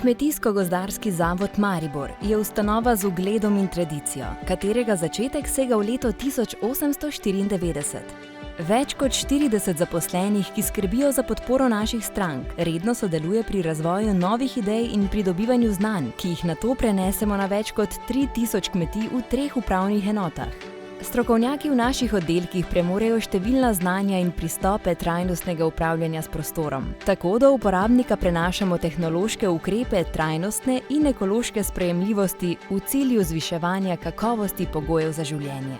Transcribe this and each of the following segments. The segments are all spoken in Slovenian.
Kmetijsko-gozdarski zavod Maribor je ustanova z ugledom in tradicijo, katerega začetek sega v leto 1894. Več kot 40 zaposlenih, ki skrbijo za podporo naših strank, redno sodeluje pri razvoju novih idej in pridobivanju znanj, ki jih nato prenesemo na več kot 3000 kmetij v 3 upravnih enotah. Strokovnjaki v naših oddelkih premorejo številna znanja in pristope trajnostnega upravljanja s prostorom. Tako do uporabnika prenašamo tehnološke ukrepe trajnostne in ekološke sprejemljivosti v cilju zviševanja kakovosti pogojev za življenje.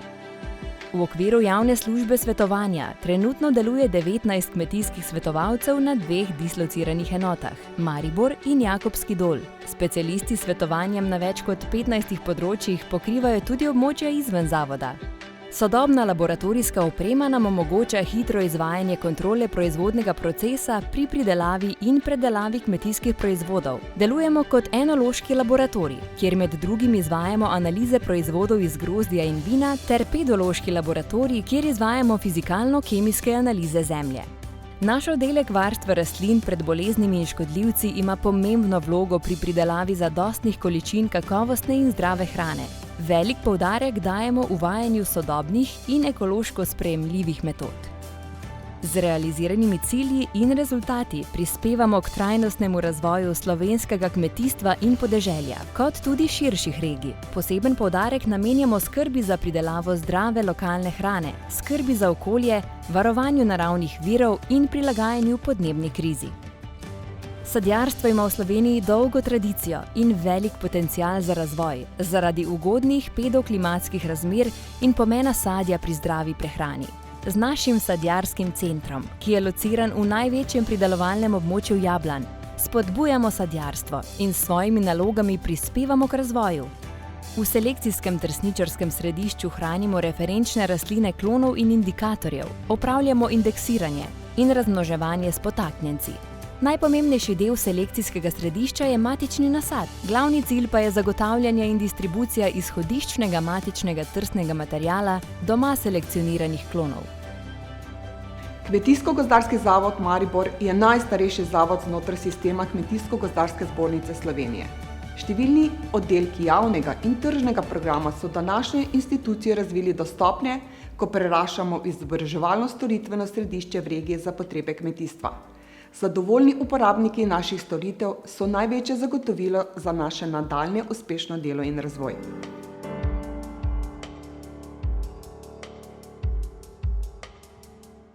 V okviru javne službe svetovanja trenutno deluje 19 kmetijskih svetovalcev na 2 dislociranih enotah, Maribor in Jakobski Dol. Specialisti s svetovanjem na več kot 15 področjih pokrivajo tudi območja izven zavoda. Sodobna laboratorijska oprema nam omogoča hitro izvajanje kontrole proizvodnega procesa pri pridelavi in predelavi kmetijskih proizvodov. Delujemo kot enološki laboratorij, kjer med drugim izvajamo analize proizvodov iz grozdja in vina, ter pedološki laboratorij, kjer izvajamo fizikalno-kemijske analize zemlje. Naš oddelek varstva rastlin pred boleznimi in škodljivci ima pomembno vlogo pri pridelavi zadostnih količin kakovostne in zdrave hrane. Velik poudarek dajemo uvajanju sodobnih in ekološko sprejemljivih metod. Z realiziranimi cilji in rezultati prispevamo k trajnostnemu razvoju slovenskega kmetijstva in podeželja, kot tudi širših regij. Poseben poudarek namenjamo skrbi za pridelavo zdrave lokalne hrane, skrbi za okolje, varovanju naravnih virov in prilagajanju podnebni krizi. Sadjarstvo ima v Sloveniji dolgo tradicijo in velik potencial za razvoj, zaradi ugodnih pedoklimatskih razmer in pomena sadja pri zdravi prehrani. Z našim sadjarskim centrom, ki je lociran v največjem pridelovalnem območju jablan, spodbujamo sadjarstvo in s svojimi nalogami prispevamo k razvoju. V selekcijskem trsničarskem središču hranimo referenčne rastline klonov in indikatorjev, opravljamo indeksiranje in razmnoževanje s potaknjenci. Najpomembnejši del selekcijskega središča je matični nasad, glavni cilj pa je zagotavljanje in distribucija izhodiščnega matičnega trsnega materiala doma selekcioniranih klonov. Kmetijsko-gozdarski zavod Maribor je najstarejši zavod znotraj sistema Kmetijsko-gozdarske zbornice Slovenije. Številni oddelki javnega in tržnega programa so današnje institucije razvili do stopnje, ko preraščamo v izobraževalno-storitveno središče v regiji za potrebe kmetijstva. Zadovoljni uporabniki naših storitev so največje zagotovilo za naše nadaljnje uspešno delo in razvoj.